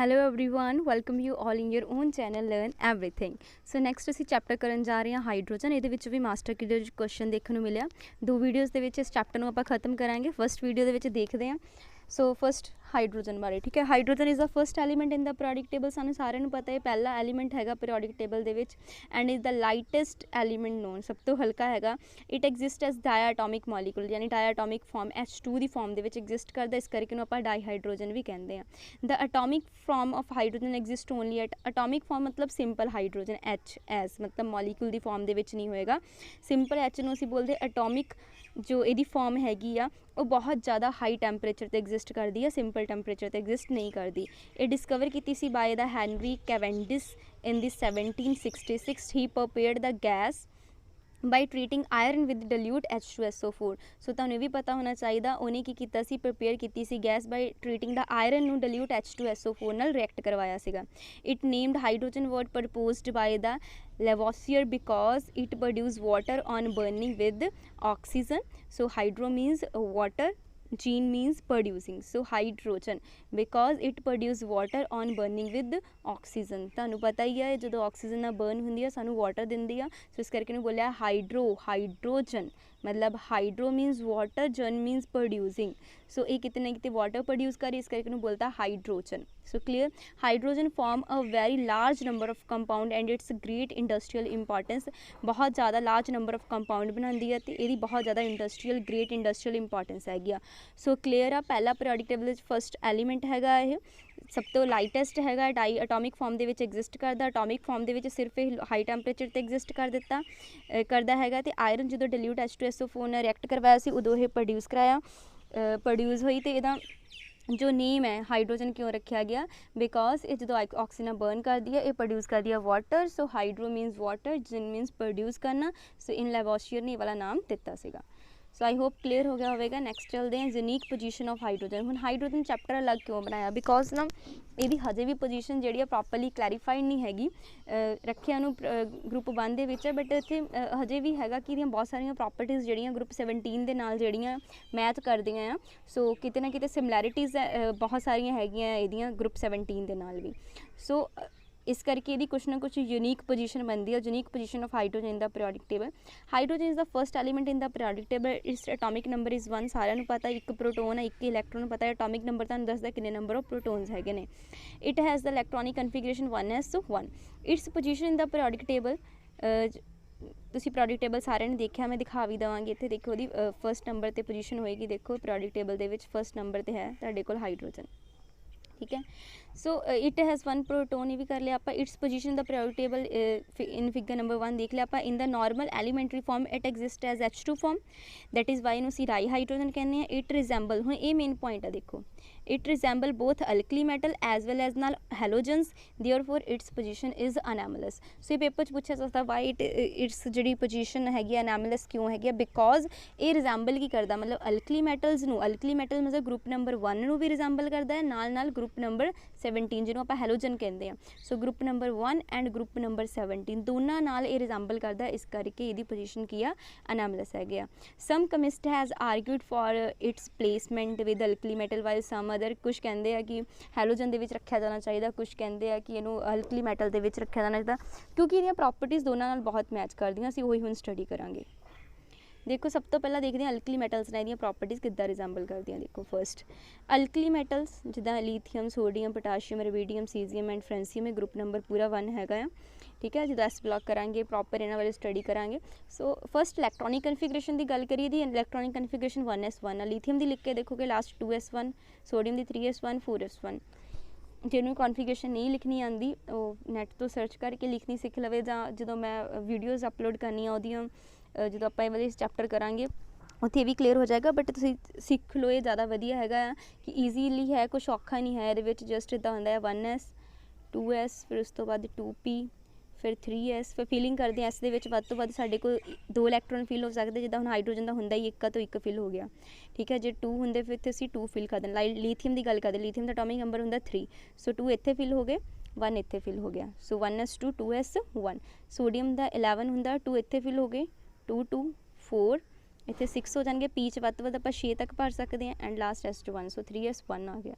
Hello everyone, welcome you all in your own channel learn everything. So next असी chapter करन जा रहे हैं hydrogen. ये भी मास्टर की क्वेश्चन देखने को मिले। दो वीडियोज़ के इस चैप्टर को आप खत्म करांगे। फस्ट वीडियो के देखते हैं। सो फस्ट हाइड्रोजन बारे, ठीक है। Hydrogen is the first element in the periodic table. सानू सारे पता है पहला एलीमेंट हैगा periodic table they which and is the lightest element known, सब तो हल्का हैगा। इट एग्जिस्ट एज डायआटोमिक मॉलीक्यूल, यानी डायआटोमिक फॉर्म H2 की फॉर्म के एग्जिस्ट करता, इस करके आप डाईहाइड्रोजन भी कहते हैं। The atomic form of hydrogen exist only at atomic form मतलब सिंपल हाइड्रोजन H एस मतलब मॉलीक्यूल की फॉर्म के नहीं होएगा। सिंपल H नूं असीं बोलते एटोमिक जो यदी फॉर्म हैगी आ वो बहुत ज़्यादा हाई टैंपरेचर ते एग्जिस्ट करती है, सिंपल टैंपरेचर ते एग्जिस्ट नहीं करती। ये डिस्कवर की सी by the Henry Cavendish in the 1766। He prepared the gas by treating iron with dilute H2SO4। So तुहानूं भी पता होना चाहिए उन्हें की कीता सी प्रिपेयर की सी gas by treating the iron नूं डल्यूट H2SO4 नाल रिएक्ट करवाया सीगा। It named hydrogen word proposed by the Lavoisier because it produce water on burning with oxygen. So hydro means water, gene means producing. So hydrogen because it produce water on burning with oxygen। तुहानूं पता ही है जो oxygen ना burn होंदी है सानू water दिंदी है। सो इस करके बोलिया हाइड्रोजन मतलब हाइड्रो मीनस वाटर, जन मीनस प्रोड्यूसिंग। सो ये कितने कितने वाटर प्रोड्यूस करे, इस करके बोलता है hydrogen. So clear. Hydrogen form a very large number of compound and it's great industrial importance. बहुत ज़्यादा लार्ज नंबर ऑफ कंपाउंड बनाती है तो ये बहुत ज़्यादा इंडस्ट्रीयल ग्रेट इंडस्ट्रीयल इंपॉर्टेंस हैगी। सो क्लियर आ। पहला पीरियोडिक टेबल फस्ट एलीमेंट हैगा, ये सब तो लाइटेस्ट हैगा, डाई एटोमिक फॉर्म के एग्जिस्ट करता। एटोमिक फॉर्म के सिर्फ हाई टैंपरेचर ते एग्जिस्ट कर दिता करता हैगा। ते आयरन जो डल्यूट H2SO4 ने रिएक्ट करवाया सी उदों ये प्रोड्यूस कराया प्रोड्यूस हुई। तो यदा जो नेम है हाइड्रोजन क्यों रखा गया, बिकॉज ये जो ऑक्सीजन बर्न कर दिया ये प्रोड्यूस कर दिया वाटर। सो हाइड्रो मीनस वाटर, जिन मीनस प्रोड्यूस करना। सो इन लैवोसियर ने वाला नाम दिता सीगा। सो आई होप क्लीयर हो गया होगा। नैक्सट चलते हैं यूनीक पोजीशन ऑफ हाइड्रोजन। हम हाइड्रोजन चैप्टर अलग क्यों बनाया, बिकॉज ना ये हजे भी पोजीशन जी प्रॉपरली क्लैरीफाइड नहीं हैगी। रखिया ग्रुप 1 दे विच है, बट इत्थे हजे भी हैगा कि बहुत सारिया प्रॉपर्टीज़ जड़ियाँ ग्रुप 17 के नाल जड़ियाँ मैच करदियाँ आ। सो किते ना किते सिमिलैरिटीज़ बहुत सारिया हैगियां इहदियां ग्रुप 17 के नाल भी। सो इस करके यदि कुछ ना कुछ यूनीक पोजीशन बनती है। Unique position of hydrogen in the periodic table. Hydrogen is the first element in the periodic table. इस एटोमिक नंबर इज़ 1। सारिਆਂ पता एक प्रोटोन है, एक इलैक्ट्रॉन पता है। एटोमिक नंबर तुहानूं दसदा कितने नंबर ऑफ प्रोटोन्स हैगे ने। It has the electronic configuration 1s1। Its position in the periodic table तुसी पीरियोडिक टेबल सारे ने देखा, मैं दिखा भी देवांगी। इत्थे देखो ਉਹਦੀ फस्ट नंबर ते पोजीशन होएगी। देखो पीरियोडिक टेबल दे विच फस्ट नंबर ते है तुहाडे कोल हाइड्रोजन, ठीक है। सो इट हैज़ 1 प्रोटोन, ये भी कर लिया आप। Its position the periodic table in figure number 1 देख लिया आप। In the normal elementary form it exist as H2 form, that is why असीं डाई हाइड्रोजन कहने हैं। इट रिजेंबल, हुण ये मेन पॉइंट है देखो, it resemble both alkali metal as well as नाल halogens, therefore its position is anomalous. So ये paper पूछा सकता वाई इट्स जी पोजीशन हैगी अनैमलस क्यों हैगी, बिकॉज ये रिजेंबल की करता मतलब अल्कली मैटल्स नूं। अल्कली मैटल मतलब ग्रुप नंबर 1 नूं भी रिजेंबल करता है, नाल नाल ग्रुप नंबर 17 जिन्हों आप हैलोजन कहते हैं। So group number 1 and group number 17 दोनों नाल ये रिजेंबल करता है, इस करके ये पोजीशन की आ अनैमलस है गया। Some chemist has argued for its placement with alkali metal, while some other कुछ कहते हैं कि हैलोजन के विच रखा जाना चाहिए, कुछ कहते हैं कि इनू अल्कली मैटल के विच रखा जाना चाहिए, क्योंकि ये प्रॉपर्टीज़ दोनों नाल बहुत मैच करदियां। असीं वही हुण स्टडी करांगे। देखो सब तो पहला देखते हैं अल्कली मैटल्स ने दी प्रॉपर्टीज़ किद्दां रिजेंबल करदियां। देखो फस्ट अल्कली मैटल्स जिद्दां lithium, sodium, potassium, rubidium, caesium and francium, में ग्रुप नंबर पूरा 1 हैगा आ, ठीक है। जो एस ब्लॉक करांगे प्रॉपर इन्हां बारे स्टडी करांगे। सो फस्ट इलैक्ट्रॉनिक कन्फिगरेशन की गल करिए, इलैक्ट्रॉनिक कन्फिगरेशन 1s1 आ। लीथियम की लिख के देखोगे लास्ट 2s1, सोडियम की 3s1, 4s1। जिन्होंने कॉन्फिगरेशन नहीं लिखनी आती वो नैट तो सर्च करके लिखनी सीख लवे, जो मैं वीडियोज़ अपलोड करनी वो जो आप वाले चैप्टर करांगे उत्थे भी क्लीयर हो जाएगा। बट तुसीं सीख लो, ये ज़्यादा वधिया हैगा कि ईजीली है, कुछ औखा नहीं है। ये जस्ट इदा होंदा है 1s 2s, फिर उस तो बाद 2p, फिर 3s, फिर फीलिंग करते हैं। एस दे विच वध तो वध साडे कोल 2 इलैक्ट्रॉन फिल हो सकते, जिद्दां हुण हाइड्रोजन का हुंदा ही 1 तो 1 फिल हो गया, ठीक है। जे 2 हुंदे फिर इत्थे असीं 2 फिल कर देना। लीथियम की गल करते, लीथियम का एटॉमिक नंबर हुंदा 3। सो 2 इत्थे फिल हो गए, 1 इत्थे फिल हो गया। सो 1s2 2s 1। सोडियम का 11 हुंदा, 2 इत्थे फिल हो गए, 2 2 4 ਇੱਥੇ 6 ਹੋ ਜਾਣਗੇ, ਪੀ 'ਚ ਵੱਧ ਤੋਂ ਵੱਧ ਆਪਾਂ 6 ਤੱਕ ਭਰ ਸਕਦੇ ਹਾਂ and last S1 so 3S1 ਆ ਗਿਆ।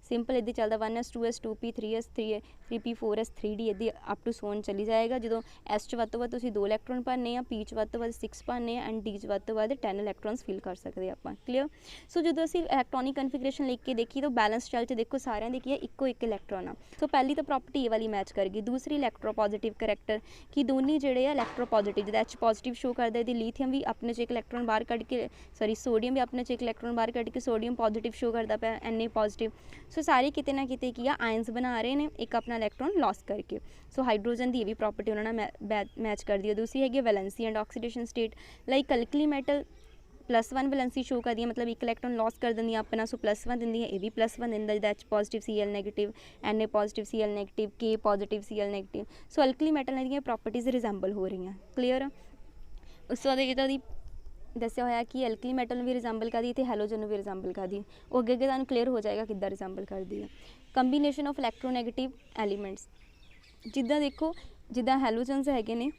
ਸਿੰਪਲ ਇੱਦਾਂ ਚੱਲਦਾ 1S 2S 2P 3S 3P 4S 3D ਇੱਦਾਂ ਅਪ ਟੂ ਸੋਨ ਚਲੀ ਜਾਏਗਾ। ਜਦੋਂ S 'ਚ ਵੱਧ ਤੋਂ ਵੱਧ ਤੁਸੀਂ 2 ਇਲੈਕਟ੍ਰੋਨ ਭਰਨੇ ਆ, P 'ਚ ਵੱਧ ਤੋਂ ਵੱਧ 6 ਭਰਨੇ ਆ ਐਂਡ D 'ਚ ਵੱਧ ਤੋਂ ਵੱਧ 10 ਇਲੈਕਟ੍ਰੋਨਸ ਫਿਲ ਕਰ ਸਕਦੇ ਆਪਾਂ। ਕਲੀਅਰ। ਸੋ ਜਦੋਂ ਅਸੀਂ ਇਲੈਕਟ੍ਰੋਨਿਕ ਕਨਫੀਗਰੇਸ਼ਨ ਲਿਖ ਕੇ ਦੇਖੀ ਤਾਂ ਬੈਲੈਂਸ ਸ਼ੈਲ 'ਚ ਦੇਖੋ ਸਾਰਿਆਂ ਦੇ ਕੀ ਹੈ, ਇੱਕੋ ਇੱਕ ਇਲੈਕਟ੍ਰੋਨ ਆ। ਸੋ ਪਹਿਲੀ ਤਾਂ ਪ੍ਰੋਪਰਟੀ ਇਹ ਵਾਲੀ ਮੈਚ ਕਰ ਗਈ। ਦੂਸਰੀ ਇਲੈਕਟ੍ਰੋਪੋਜ਼ਿਟਿਵ ਕਰੈਕਟਰ ਕਿ ਦੋਨੇ ਜਿਹੜੇ ਆ ਇਲੈਕਟ੍ਰੋਪੋਜ਼ਿਟਿਵ, ਜਿਹਦਾ H ਪੋਜ਼ਿਟਿਵ ਸ਼ੋ ਕਰਦਾ ਇਹਦੀ ਲੀਥੀਅਮ ਵੀ ਆਪਣੇ 'ਚ ਇੱਕ ਇਲੈਕਟ੍ਰੋਨ ਬਾਹਰ ਕੱਢ ਕੇ ਸੋਡੀਅਮ ਵੀ ਆਪਣੇ 'ਚ ਇੱਕ ਇਲੈਕਟ੍ਰੋਨ ਬਾਹਰ ਕੱਢ ਕੇ ਸੋਡੀਅਮ ਪੋਜ਼ਿਟਿਵ ਸ਼ੋ ਕਰਦਾ ਪਿਆ, Na ਪੋਜ਼ਿਟਿਵ। ਸੋ ਸਾਰੇ ਕਿਤੇ ਨਾ ਕਿਤੇ ਕੀ ਆ ਆਇਨਸ ਬਣਾ ਰਹੇ ਨੇ ਇੱਕ ਆਪਣਾ ਇਲੈਕਟ੍ਰੋਨ ਲੌਸ ਕਰਕੇ। ਸੋ ਹਾਈਡਰੋਜਨ ਦੀ ਇਹ ਵੀ ਪ੍ਰੋਪਰਟੀ ਉਹਨਾਂ ਨਾਲ ਮੈਚ ਕਰਦੀ ਹੈ। ਦੂਸਰੀ ਹੈਗੀ valency and oxidation state. Like alkali metal +1 valency show ਕਰਦੀ ਹੈ, ਮਤਲਬ ਇੱਕ ਇਲੈਕਟ੍ਰੋਨ ਲੌਸ ਕਰ ਦਿੰਦੀ ਆ ਆਪਣਾ, ਸੋ +1 ਦਿੰਦੀ ਹੈ, ਇਹ ਵੀ +1 ਦਿੰਦਾ ਜਿੱਦਾਂ H positive Cl negative, Na positive Cl negative, K positive Cl negative. So alkali metal ਨਾਲ ਦੀਆਂ ਪ੍ਰੋਪਰਟੀਜ਼ ਰਿਜ਼ੈਂਬਲ ਹੋ ਰਹੀਆਂ। ਕਲੀਅਰ। ਉਸ ਤੋਂ ਬਾਅਦ ਇਹਦਾ ਦੀ ਦੱਸਿਆ ਹੋਇਆ ਕਿ ਅਲਕਲੀ ਮੈਟਲ ਨੂੰ ਵੀ ਰਿਜ਼ੈਂਬਲ ਕਰਦੀ ਅਤੇ ਹੈਲੋਜਨ ਨੂੰ ਵੀ ਰਿਜ਼ੈਂਬਲ ਕਰਦੀ। ਉਹ ਅੱਗੇ ਤੁਹਾਨੂੰ ਕਲੀਅਰ ਹੋ ਜਾਏਗਾ ਕਿੱਦਾਂ ਰਿਜ਼ੈਂਬਲ ਕਰਦੀ ਹੈ। ਕੰਬੀਨੇਸ਼ਨ ਆਫ ਇਲੈਕਟ੍ਰੋਨੈਗੇਟਿਵ ਐਲੀਮੈਂਟਸ, ਜਿੱਦਾਂ ਦੇਖੋ ਜਿੱਦਾਂ ਹੈਲੋਜਨਸ ਹੈਗੇ ਨੇ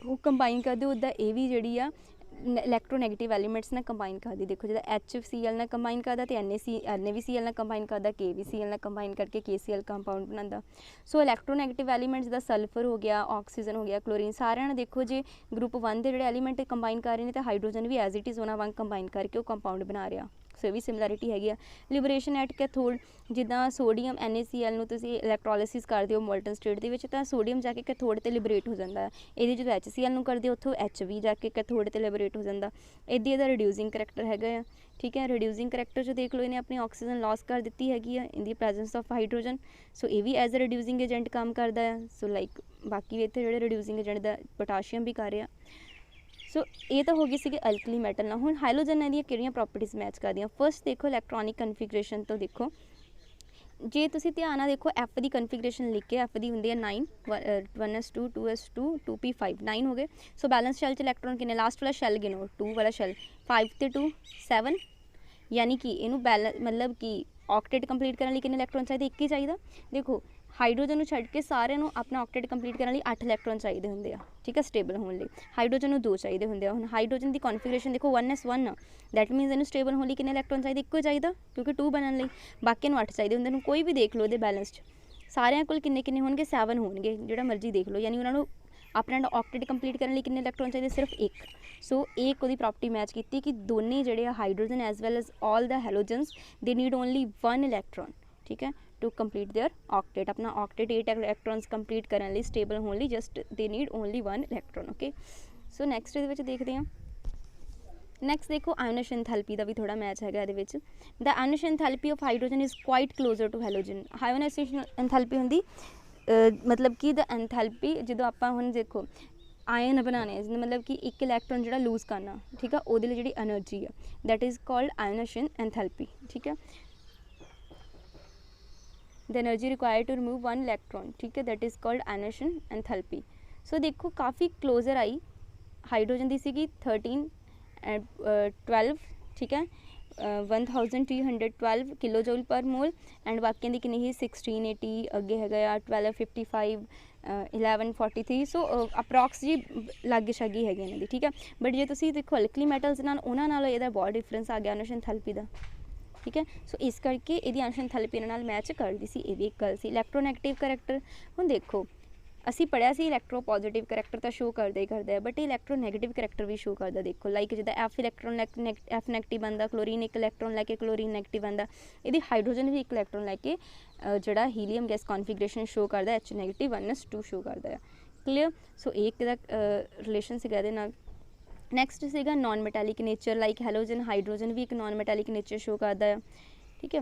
ਉਹ ਕੰਬਾਈਨ ਕਰਦੇ, ਉੱਦਾਂ ਇਹ ਵੀ ਜਿਹੜੀ ਆ ਇਲੈਕਟ੍ਰੋਨੈਗੇਟਿਵ ਐਲੀਮੈਂਟਸ ਨਾਲ ਕੰਬਾਈਨ ਕਰਦੀ। ਦੇਖੋ ਜਿੱਦਾਂ HCl ਨਾਲ ਕੰਬਾਈਨ ਕਰਦਾ ਅਤੇ NaCl ਨਾਲ ਕੰਬਾਈਨ ਕਰਦਾ, KVCl ਨਾਲ ਕੰਬਾਈਨ ਕਰਕੇ KCl ਕੰਪਾਊਂਡ ਬਣਾਉਂਦਾ। ਸੋ ਇਲੈਕਟ੍ਰੋਨੈਗੇਟਿਵ ਐਲੀਮੈਂਟ ਜਿੱਦਾਂ ਸਲਫਰ ਹੋ ਗਿਆ, ਆਕਸੀਜਨ ਹੋ ਗਿਆ, ਕਲੋਰੀਨ, ਸਾਰਿਆਂ ਨੂੰ ਦੇਖੋ ਜੇ ਗਰੁੱਪ 1 ਦੇ ਜਿਹੜੇ ਐਲੀਮੈਂਟ ਕੰਬਾਈਨ ਕਰ ਰਹੇ ਨੇ ਤਾਂ ਹਾਈਡਰੋਜਨ ਵੀ ਐਜ਼ ਇਟ ਇਜ਼ ਉਹਨਾਂ ਵਾਂਗ ਕੰਬਾਈਨ ਕਰਕੇ ਉਹ ਕੰਪਾਊਂਡ ਬਣਾ ਰਿਹਾ। ਸੋ ਇਹ ਵੀ ਸਿਮਿਲੈਰਿਟੀ ਹੈਗੀ ਆ। ਲਿਬਰੇਸ਼ਨ ਐਟ ਕੈਥੋਡ, ਜਿੱਦਾਂ ਸੋਡੀਅਮ NaCl ਨੂੰ ਤੁਸੀਂ ਇਲੈਕਟ੍ਰੋਲਿਸਿਸ ਕਰਦੇ ਹੋ ਮੋਲਟਨ ਸਟੇਟ ਦੇ ਵਿੱਚ ਤਾਂ ਸੋਡੀਅਮ ਜਾ ਕੇ ਕੈਥੋਡ 'ਤੇ ਲਿਬਰੇਟ ਹੋ ਜਾਂਦਾ ਹੈ। ਇਹਦੇ ਜਦੋਂ HCl ਨੂੰ ਕਰਦੇ ਉੱਥੋਂ H ਵੀ ਜਾ ਕੇ ਕੈਥੋਡ 'ਤੇ ਲਿਬਰੇਟ ਹੋ ਜਾਂਦਾ। ਇੱਦਾਂ ਇਹਦਾ ਰਿਡਿਊਸਿੰਗ ਕਰੈਕਟਰ ਹੈਗਾ ਆ। ਠੀਕ ਹੈ, ਰਿਡਿਊਸਿੰਗ ਕਰੈਕਟਰ 'ਚ ਦੇਖ ਲਓ ਇਹਨੇ ਆਪਣੀ ਆਕਸੀਜਨ ਲਾਸ ਕਰ ਦਿੱਤੀ ਹੈਗੀ ਆ ਇਨ ਦੀ ਪ੍ਰੈਜ਼ੈਂਸ ਆਫ ਹਾਈਡਰੋਜਨ। ਸੋ ਇਹ ਵੀ ਐਜ਼ ਅ ਰਿਡਿਊਸਿੰਗ ਏਜੰਟ ਕੰਮ ਕਰਦਾ ਆ। ਸੋ ਲਾਈਕ ਬਾਕੀ ਇੱਥੇ ਜਿਹੜੇ ਰਿਡਿਊਸਿੰਗ ਏਜੰਟ ਦਾ ਪੋਟਾਸ਼ੀਅਮ ਵੀ ਕਰ ਰਿਹਾ। ਸੋ ਇਹ ਤਾਂ ਹੋ ਗਈ ਸੀਗੀ ਅਲਕਲੀ ਮੈਟਲ ਨਾਲ। ਹੁਣ ਹਾਈਲੋਜਨ ਨਾਲ ਦੀਆਂ ਕਿਹੜੀਆਂ ਪ੍ਰੋਪਰਟੀਜ਼ ਮੈਚ ਕਰਦੀਆਂ। ਫਸਟ ਦੇਖੋ ਇਲੈਕਟ੍ਰੋਨਿਕ ਕਨਫੀਗਰੇਸ਼ਨ ਤੋਂ ਦੇਖੋ, ਜੇ ਤੁਸੀਂ ਧਿਆਨ ਨਾਲ ਦੇਖੋ F ਦੀ ਕਨਫੀਗਰੇਸ਼ਨ ਲਿਖ ਕੇ, F ਦੀ ਹੁੰਦੀ ਹੈ 9 1s2 2s2 2p5 9 ਹੋ ਗਏ। ਸੋ ਬੈਲੈਂਸ ਸ਼ੈਲ 'ਚ ਇਲੈਕਟ੍ਰੋਨ ਕਿੰਨੇ, ਲਾਸਟ ਵਾਲਾ ਸ਼ੈਲ ਗਿਣੋ 2 ਵਾਲਾ ਸ਼ੈਲ 5 ਤੇ 2 7, ਯਾਨੀ ਕਿ ਇਹਨੂੰ ਮਤਲਬ ਕਿ ਆਕਟੇਟ ਕੰਪਲੀਟ ਕਰਨ ਲਈ ਕਿੰਨੇ ਇਲੈਕਟ੍ਰੋਨ ਚਾਹੀਦੇ, ਇੱਕ ਹੀ ਚਾਹੀਦਾ। ਦੇਖੋ ਹਾਈਡਰੋਜਨ ਨੂੰ ਛੱਡ ਕੇ ਸਾਰਿਆਂ ਨੂੰ ਆਪਣਾ ਆਕਟੇਟ ਕੰਪਲੀਟ ਕਰਨ ਲਈ 8 ਇਲੈਕਟ੍ਰੋਨ ਚਾਹੀਦੇ ਹੁੰਦੇ ਆ। ਠੀਕ ਹੈ, ਸਟੇਬਲ ਹੋਣ ਲਈ ਹਾਈਡਰੋਜਨ ਨੂੰ 2 ਚਾਹੀਦੇ ਹੁੰਦੇ ਆ। ਹੁਣ ਹਾਈਡਰੋਜਨ ਦੀ ਕਨਫੀਗਰੇਸ਼ਨ ਦੇਖੋ 1s1 ਦੈਟ ਮੀਨਸ ਇਹਨੂੰ ਸਟੇਬਲ ਹੋਣ ਲਈ ਕਿੰਨੇ ਇਲੈਕਟ੍ਰੋਨ ਚਾਹੀਦੇ, ਇੱਕੋ ਚਾਹੀਦਾ ਕਿਉਂਕਿ 2 ਬਣਨ ਲਈ। ਬਾਕੀ ਨੂੰ 8 ਚਾਹੀਦੇ ਹੁੰਦੇ। ਨੂੰ ਕੋਈ ਵੀ ਦੇਖ ਲਓ ਇਹਦੇ ਬੈਲੈਂਸ 'ਚ ਸਾਰਿਆਂ ਕੋਲ ਕਿੰਨੇ ਕਿੰਨੇ ਹੋਣਗੇ, 7 ਹੋਣਗੇ, ਜਿਹੜਾ ਮਰਜ਼ੀ ਦੇਖ ਲਓ। ਯਾਨੀ ਉਹਨਾਂ ਨੂੰ ਆਪਣਾ ਆਕਟੇਟ ਕੰਪਲੀਟ ਕਰਨ ਲਈ ਕਿੰਨੇ ਇਲੈਕਟ੍ਰੋਨ ਚਾਹੀਦੇ, ਸਿਰਫ 1। ਸੋ ਇੱਕ ਉਹਦੀ ਪ੍ਰੋਪਰਟੀ ਮੈਚ ਕੀਤੀ ਕਿ ਦੋਨੇ ਜਿਹੜੇ ਆ hydrogen as well as all the halogens they need only 1 electron. ਠੀਕ ਹੈ, ਟੂ ਕੰਪਲੀਟ देयर ऑक्टेट। अपना ऑक्टेट 8 इलैक्ट्रॉन्स कंप्लीट करने लिए स्टेबल होने लिए just they need only 1 electron. Okay, so next ये देखते हैं। नैक्सट देखो आयोनेशन एंथैल्पी का भी थोड़ा मैच है। The ionization enthalpy of hydrogen is quite closer to halogen. Ionization enthalpy होंगी मतलब कि द एंथैल्पी जो आप हुण देखो आयन बनाने मतलब कि एक इलैक्ट्रॉन जो लूज करना, ठीक है, वो जी एनर्जी है that is called ionisation enthalpy. ठीक है, the energy required to remove 1 electron, ठीक है, that is called ionisation enthalpy. So देखो काफ़ी क्लोजर आई हाइड्रोजन की सीगी 13 एंड 12, ठीक है, 1312 किलो जूल पर मोल एंड बाकी की कितनी ही 1680 अगे है 1255 1143। सो अप्रॉक्स जी लागे शागी है इन्हों की। ठीक है, बट जो तुम देखो अल्कली मैटल्स उन्होंने ये बहुत डिफरेंस आ गया आयोनेशन एंथैल्पी का। ठीक है, सो इस करके ये आयोनेशन एंथैल्पी इन्हां नाल मैच करती सी। ये भी एक गल सी। इलैक्ट्रोनैगेटिव करैक्टर हुण देखो असी पढ़िया सी इलैक्ट्रो पॉजिटिव करैक्टर तो शो करते ही करते हैं, बट इलैक्ट्रोनैगेटिव करैक्टर भी शो करता। देखो लाइक जिदा F इलैक्ट्रॉन F नैगेटिव बनता, क्लोरीन एक इलैक्ट्रॉन लैके क्लोरीन नैगेटिव बनता, ये हाइड्रोजन भी एक इलैक्ट्रॉन लैके जोड़ा हीलीयम गैस कॉन्फिगरेशन शो करता, H नैगेटिव 1s2 शो करता है। क्लीयर, सो एक रिलेशन से कहते ना। नैक्सट सीगा non metallic nature, like halogen hydrogen भी एक नॉन मैटैलिक नेचर शो करता है। ठीक है,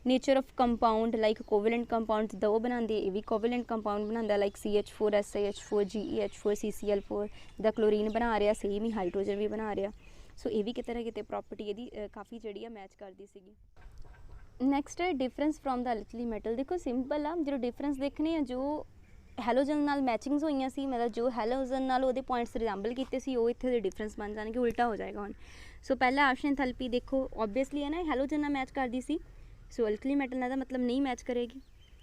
nature of compound like covalent compound दो बनाते, ये भी कोवेलेंट कंपाउंड बनाता like CH4 SiH4 GeH4 CCl4 the chlorine बना रहा, सेम ही हाइड्रोजन भी बना रहा। सो ये भी कितने ना कितने प्रॉपर्टी ये काफ़ी जी मैच करती सी। नैक्सट है difference from the alkali metal. देखो सिंपल आ, जो डिफरेंस देखने हैं जो हैलोजन नाल मैचिंग्स हुई सी, मतलब जो हैलोजन नाल वो पॉइंट्स रिजैम्बल किए सी, वो इतने डिफरेंस बन जाएंगे, उल्टा हो जाएगा हम। सो पहला आयोनेशन एंथैल्पी देखो ऑब्वियसली है ना हैलोजन नाल मैच करती सी। सो अल्कली मैटल नाल मतलब नहीं मैच करेगी।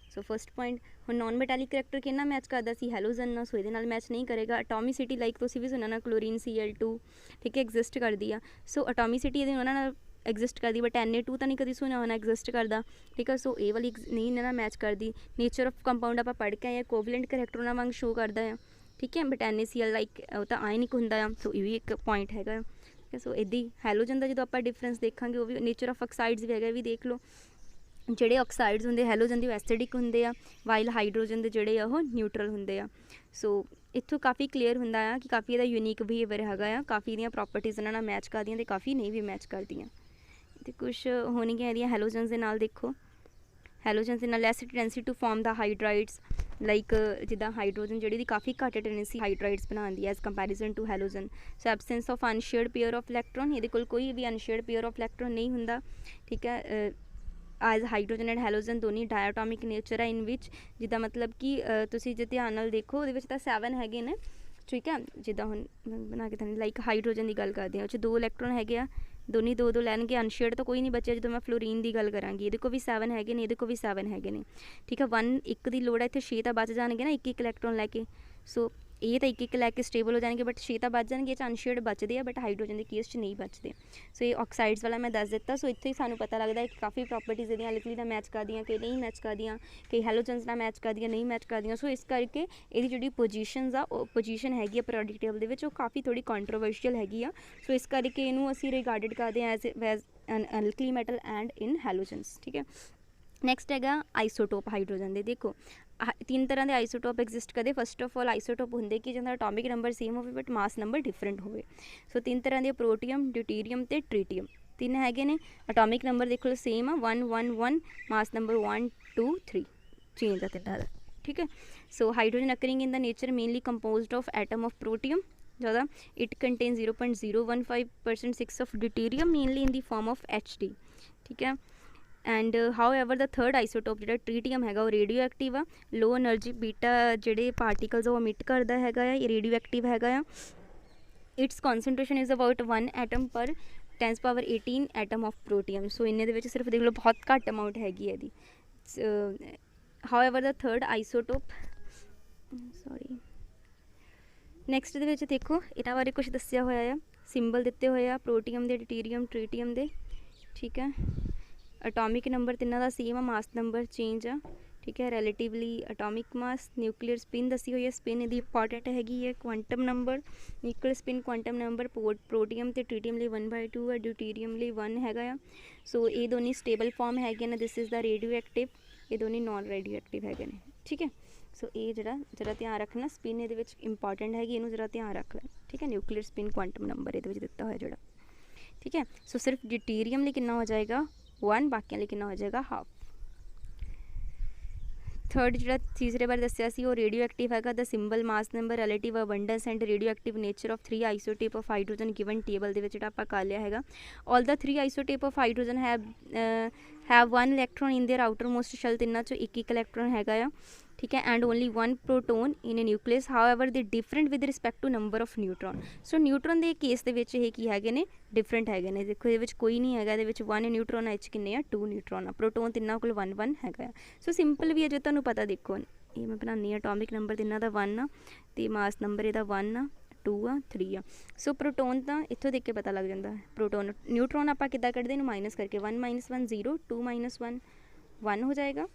सो फर्स्ट पॉइंट ਹੁਣ नॉन ਮੈਟੈਲਿਕ ਕਰੈਕਟਰ ਕਿਹਨਾਂ ਮੈਚ ਕਰਦਾ ਸੀ ਹੈਲੋਜਨ ਨਾਲ, ਸੋ ਇਹਦੇ ਨਾਲ ਮੈਚ ਨਹੀਂ ਕਰੇਗਾ। ਅਟੋਮਿਸਿਟੀ ਲਾਈਕ ਤੁਸੀਂ ਵੀ ਸੁਣਿਆ ਨਾ ਕਲੋਰੀਨ Cl2 ਠੀਕ ਹੈ ਐਗਜ਼ਿਸਟ ਕਰਦੀ ਆ, ਸੋ ਅਟੋਮਿਸਿਟੀ ਇਹਦੇ ਉਹਨਾਂ ਨਾਲ ਐਗਜ਼ਿਸਟ ਕਰਦੀ, ਬਟ Na2 ਤਾਂ ਨਹੀਂ ਕਦੀ ਸੁਣਿਆ ਹੋਣਾ ਐਗਜ਼ਿਸਟ ਕਰਦਾ ਠੀਕ ਹੈ। ਸੋ ਇਹ ਵਾਲੀ ਨਹੀਂ ਇਹਨਾਂ ਨਾਲ ਮੈਚ ਕਰਦੀ। ਨੇਚਰ ਆਫ ਕੰਪਾਊਂਡ ਆਪਾਂ ਪੜ੍ਹ ਕੇ ਆਏ ਕੋਵਲੈਂਟ ਕਰੈਕਟਰ ਉਹਨਾਂ ਵਾਂਗ ਸ਼ੋ ਕਰਦਾ ਆ ਠੀਕ ਹੈ, ਬਟ NaCl ਲਾਈਕ ਉਹ ਤਾਂ ਆਇਨਿਕ ਹੁੰਦਾ ਆ, ਸੋ ਇਹ ਵੀ ਇੱਕ ਪੁਆਇੰਟ ਹੈਗਾ ਠੀਕ ਹੈ। ਸੋ ਇੱਦਾਂ ਹੀ ਹੈਲੋਜਨ ਦਾ ਜਦੋਂ ਆਪਾਂ ਡਿਫਰੈਂਸ ਦੇਖਾਂਗੇ ਉਹ ਵੀ ਨੇਚਰ ਆਫ ਆਕਸਾਈਡਸ ਵੀ ਹੈਗਾ, ਵੀ ਦੇਖ ਲਓ ਜਿਹੜੇ ਆਕਸਾਈਡਸ ਹੁੰਦੇ ਹੈਲੋਜਨ ਦੇ ਉਹ ਐਸਿਡਿਕ ਹੁੰਦੇ ਆ, ਵਾਈਲ ਹਾਈਡਰੋਜਨ ਦੇ ਜਿਹੜੇ ਆ ਉਹ ਨਿਊਟਰਲ ਹੁੰਦੇ ਆ। ਸੋ ਇੱਥੋਂ ਕਾਫੀ ਕਲੀਅਰ ਹੁੰਦਾ ਆ ਕਿ ਕਾਫੀ ਇਹਦਾ ਯੂਨੀਕ ਬਿਹੇਵੀਅਰ ਹੈਗਾ ਆ, ਕਾਫੀ ਇਹਦੀਆਂ ਪ੍ਰੋਪਰਟੀਜ਼ ਇਹਨਾਂ ਨਾਲ ਮੈਚ ਕਰਦੀਆਂ ਅਤੇ ਕਾਫੀ ਨਹੀਂ ਵੀ ਮੈਚ ਕਰਦੀਆਂ। ਅਤੇ ਕੁਛ ਹੋਣਗੀਆਂ ਇਹਦੀਆਂ ਹੈਲੋਜਨਸ ਦੇ ਨਾਲ, ਦੇਖੋ ਹੈਲੋਜਨਸ ਦੇ ਨਾਲ less tendency to form the hydrides like ਜਿੱਦਾਂ ਹਾਈਡਰੋਜਨ ਜਿਹੜੀ ਦੀ ਕਾਫੀ ਘੱਟ ਟੈਂਡੈਂਸੀ ਹਾਈਡਰਾਈਡਸ ਬਣਾਉਣ ਦੀ as comparison to halogen. So absence of unshared pair of electron, ਇਹਦੇ ਕੋਲ ਕੋਈ ਵੀ ਅਨਸ਼ੇਅਰਡ ਪੇਅਰ ਆਫ ਇਲੈਕਟ੍ਰੋਨ ਨਹੀਂ ਹੁੰਦਾ ਠੀਕ ਹੈ। ਐਜ਼ ਹਾਈਡਰੋਜਨ ਐਂਡ ਹੈਲੋਜਨ ਦੋਨੀ ਡਾਇਆਟੋਮਿਕ ਨੇਚਰ ਹੈ ਇਨ ਵਿੱਚ, ਜਿੱਦਾਂ ਮਤਲਬ ਕਿ ਤੁਸੀਂ ਜੇ ਧਿਆਨ ਨਾਲ ਦੇਖੋ ਉਹਦੇ ਵਿੱਚ ਤਾਂ 7 ਹੈਗੇ ਨੇ ਠੀਕ ਹੈ। ਜਿੱਦਾਂ ਹੁਣ ਬਣਾ ਕੇ ਤੁਹਾਨੂੰ ਲਾਈਕ ਹਾਈਡਰੋਜਨ ਦੀ ਗੱਲ ਕਰਦੇ ਹਾਂ, ਉਹ 'ਚ 2 ਇਲੈਕਟ੍ਰੋਨ ਹੈਗੇ ਆ, ਦੋਨੀ 2-2 ਲੈਣਗੇ, ਅਨਸ਼ੇਅਰਡ ਤਾਂ ਕੋਈ ਨਹੀਂ ਬਚਿਆ। ਜਦੋਂ ਮੈਂ ਫਲੋਰੀਨ ਦੀ ਗੱਲ ਕਰਾਂਗੀ ਇਹਦੇ ਕੋਲ ਵੀ 7 ਹੈਗੇ ਨੇ, ਇਹਦੇ ਕੋਲ ਵੀ 7 ਹੈਗੇ ਨੇ ਠੀਕ ਹੈ। 1 ਦੀ ਲੋੜ ਹੈ, ਇੱਥੇ 6 ਤਾਂ ਬਚ ਜਾਣਗੇ ਨਾ 1 ਇਲੈਕਟ੍ਰੋਨ ਲੈ ਕੇ। ਸੋ ਇਹ ਤਾਂ 1 ਲੈ ਕੇ ਸਟੇਬਲ ਹੋ ਜਾਣਗੇ, ਬਟ 6 ਤਾਂ ਬਚ ਜਾਣਗੇ, ਇਹ 'ਚ ਅਨਸ਼ੇਅਰਡ ਬਚਦੇ ਆ, ਬਟ ਹਾਈਡਰੋਜਨ ਦੇ ਕੇਸ 'ਚ ਨਹੀਂ ਬਚਦੇ। ਸੋ ਇਹ ਆਕਸਾਈਡਸ ਵਾਲਾ ਮੈਂ ਦੱਸ ਦਿੱਤਾ। ਸੋ ਇੱਥੇ ਹੀ ਸਾਨੂੰ ਪਤਾ ਲੱਗਦਾ ਹੈ ਕਿ ਕਾਫੀ ਪ੍ਰੋਪਰਟੀਜ਼ ਇਹਦੀਆਂ ਲਿਕਲੀ ਨਾਲ ਮੈਚ ਕਰਦੀਆਂ, ਕਿ ਨਹੀਂ ਮੈਚ ਕਰਦੀਆਂ, ਕਈ ਹੈਲੋਜਨਸ ਨਾਲ ਮੈਚ ਕਰਦੀਆਂ, ਨਹੀਂ ਮੈਚ ਕਰਦੀਆਂ। ਸੋ ਇਸ ਕਰਕੇ ਇਹਦੀ ਜਿਹੜੀ ਪੋਜੀਸ਼ਨਸ ਆ ਉਹ ਪੋਜੀਸ਼ਨ ਹੈਗੀ ਆ ਪੀਰੀਓਡਿਕ ਟੇਬਲ ਦੇ ਵਿੱਚ, ਉਹ ਕਾਫੀ ਥੋੜ੍ਹੀ ਕੰਟਰੋਵਰਸ਼ੀਅਲ ਹੈਗੀ ਆ। ਸੋ ਇਸ ਕਰਕੇ ਇਹਨੂੰ ਅਸੀਂ ਰਿਗਾਰਡਡ ਕਰਦੇ ਹਾਂ as an alkali metal and in halogens ਠੀਕ ਹੈ। ਨੈਕਸਟ ਹੈਗਾ ਆਈਸੋਟੋਪ ਹਾਈਡਰੋਜਨ ਦੇ। ਦੇਖੋ 3 ਤਰ੍ਹਾਂ ਦੇ ਆਈਸੋਟੋਪ ਐਗਜ਼ਿਸਟ ਕਰਦੇ। ਫਸਟ ਆਫ ਆਲ ਆਈਸੋਟੋਪ ਹੁੰਦੇ ਕਿ ਜਿਹਦਾ ਅਟੋਮਿਕ ਨੰਬਰ ਸੇਮ ਹੋਵੇ ਬਟ ਮਾਸ ਨੰਬਰ ਡਿਫਰੈਂਟ ਹੋਵੇ। ਸੋ 3 ਤਰ੍ਹਾਂ ਦੇ ਪ੍ਰੋਟੀਅਮ, ਡਿਊਟੀਰੀਅਮ ਅਤੇ ਟ੍ਰੀਟੀਅਮ 3 ਹੈਗੇ ਨੇ। ਅਟੋਮਿਕ ਨੰਬਰ ਦੇਖੋ ਸੇਮ ਆ 1 1 1, ਮਾਸ ਨੰਬਰ 1 2 3 ਚੇਂਜ ਆ ਤਿੰਨਾਂ ਦਾ ਠੀਕ ਹੈ। So hydrogen occurring in the nature mainly composed of atom of protium ਜ਼ਿਆਦਾ, it contain 0.015% 6 of deuterium mainly in the form of HD ਠੀਕ ਹੈ। And however the third isotope ਜਿਹੜਾ ਟ੍ਰੀਟੀਅਮ ਹੈਗਾ ਉਹ ਰੇਡੀਓ ਐਕਟਿਵ ਆ, ਲੋ ਐਨਰਜੀ ਬੀਟਾ ਜਿਹੜੇ ਪਾਰਟੀਕਲਸ ਉਹ ਅਮਿਟ ਕਰਦਾ ਹੈਗਾ ਆ, ਇਹ ਰੇਡੀਓ ਐਕਟਿਵ ਹੈਗਾ ਆ। ਇਟਸ ਕੌਨਸਨਟ੍ਰੇਸ਼ਨ ਇਜ਼ ਅਬਾਊਟ 1 ਐਟਮ ਪਰ 10^18 ਐਟਮ ਆਫ ਪ੍ਰੋਟੀਅਮ। ਸੋ ਇੰਨੇ ਦੇ ਵਿੱਚ ਸਿਰਫ ਦੇਖ ਲਓ ਬਹੁਤ ਘੱਟ ਅਮਾਊਂਟ ਹੈਗੀ ਹੈ ਇਹਦੀ। ਹਾਊਐਵਰ ਦਾ ਥਰਡ ਆਈਸੋਟੋਪ ਸੌਰੀ ਨੈਕਸਟ ਦੇ ਵਿੱਚ ਦੇਖੋ ਇਹਨਾਂ ਬਾਰੇ ਕੁਛ ਦੱਸਿਆ ਹੋਇਆ ਆ, ਸਿੰਬਲ ਦਿੱਤੇ ਹੋਏ ਆ ਪ੍ਰੋਟੀਅਮ ਦੇ, ਡਿਊਟੀਰੀਅਮ, ਟ੍ਰੀਟੀਅਮ ਦੇ ਠੀਕ ਹੈ। ਅਟੋਮਿਕ ਨੰਬਰ ਤਿੰਨਾਂ ਦਾ ਸੇਮ ਆ, ਮਾਸ ਨੰਬਰ ਚੇਂਜ ਆ ਠੀਕ ਹੈ। Relatively atomic mass, nuclear spin ਦੱਸੀ ਹੋਈ ਹੈ, ਸਪਿਨ ਇਹਦੀ ਇੰਪੋਰਟੈਂਟ ਹੈਗੀ ਹੈ। Quantum number, nuclear spin quantum number protium ਅਤੇ ਟ੍ਰੀਟੀਅਮ ਲਈ 1/2 ਹੈ, ਡਿਊਟੀਰੀਅਮ ਲਈ 1 ਹੈਗਾ ਆ। ਸੋ ਇਹ ਦੋਨੀ ਸਟੇਬਲ ਫਾਰਮ ਹੈਗੇ ਨੇ, this is the radio active, ਇਹ ਦੋਨੇ ਨੋਨ ਰੇਡੀਓ ਐਕਟਿਵ ਹੈਗੇ ਨੇ ਠੀਕ ਹੈ। ਸੋ ਇਹ ਜਿਹੜਾ ਧਿਆਨ ਰੱਖਣਾ, ਸਪਿਨ ਇਹਦੇ ਵਿੱਚ ਇੰਪੋਰਟੈਂਟ ਹੈਗੀ, ਇਹਨੂੰ ਜ਼ਰਾ ਧਿਆਨ ਰੱਖ ਲੈਣਾ ਠੀਕ ਹੈ। ਨਿਊਕਲੀਅਰ ਸਪਿਨ ਕੁਆਂਟਮ ਨੰਬਰ ਇਹਦੇ ਵਿੱਚ ਦਿੱਤਾ ਹੋਇਆ ਜਿਹੜਾ ਠੀਕ ਹੈ। ਸੋ ਸਿਰਫ ਡਿਊਟੀਰੀਅਮ ਲਈ ਕਿੰਨਾ ਹੋ ਜਾਏਗਾ 1, ਬਾਕੀਆਂ ਲਈ ਕਿੰਨਾ ਹੋ ਜਾਏਗਾ ਹਾਫ। ਥਰਡ ਜਿਹੜਾ ਤੀਸਰੇ ਬਾਰੇ ਦੱਸਿਆ ਸੀ ਉਹ ਰੇਡੀਓ ਐਕਟਿਵ ਹੈਗਾ। The symbol, mass number, relative abundance and radioactive nature of 3 isotope of hydrogen given table ਦੇ ਵਿੱਚ ਜਿਹੜਾ ਆਪਾਂ ਕਰ ਲਿਆ ਹੈਗਾ। All the 3 isotope of hydrogen have 1 electron in their outermost shell, ਤਿੰਨਾਂ 'ਚੋਂ 1 ਇਲੈਕਟ੍ਰੋਨ ਹੈਗਾ ਆ ਠੀਕ ਹੈ। And only 1 proton in a nucleus, however they different with respect to number of neutron. So neutron ਦੇ ਕੇਸ ਦੇ ਵਿੱਚ ਇਹ ਕੀ ਹੈਗੇ ਨੇ, ਡਿਫਰੈਂਟ ਹੈਗੇ ਨੇ। ਦੇਖੋ ਇਹਦੇ ਵਿੱਚ ਕੋਈ ਨਹੀਂ ਹੈਗਾ, ਇਹਦੇ ਵਿੱਚ 1 ਨਿਊਟਰੋਨ ਆ, ਇਹ 'ਚ ਕਿੰਨੇ ਆ 2 ਨਿਊਟਰੋਨ ਆ। ਪ੍ਰੋਟੋਨ ਤਿੰਨਾਂ ਕੋਲ 1 1 ਹੈਗਾ ਆ। ਸੋ ਸਿੰਪਲ ਵੀ ਹੈ ਜੇ ਤੁਹਾਨੂੰ ਪਤਾ, ਦੇਖੋ ਇਹ ਮੈਂ ਬਣਾਉਂਦੀ ਹਾਂ, ਅਟੋਮਿਕ ਨੰਬਰ ਤਿੰਨਾਂ ਦਾ 1 ਆ ਅਤੇ ਮਾਸ ਨੰਬਰ ਇਹਦਾ 1 ਆ, 2 ਆ, 3 ਆ। ਸੋ ਪ੍ਰੋਟੋਨ ਤਾਂ ਇੱਥੋਂ ਦੇਖ ਕੇ ਪਤਾ ਲੱਗ ਜਾਂਦਾ ਹੈ ਪ੍ਰੋਟੋਨ। ਨਿਊਟਰੋਨ ਆਪਾਂ ਕਿੱਦਾਂ ਕੱਢਦੇ ਇਹਨੂੰ ਮਾਈਨਸ ਕਰਕੇ, 1 - 1 0, 2 - 1 1 ਹੋ ਜਾਏਗਾ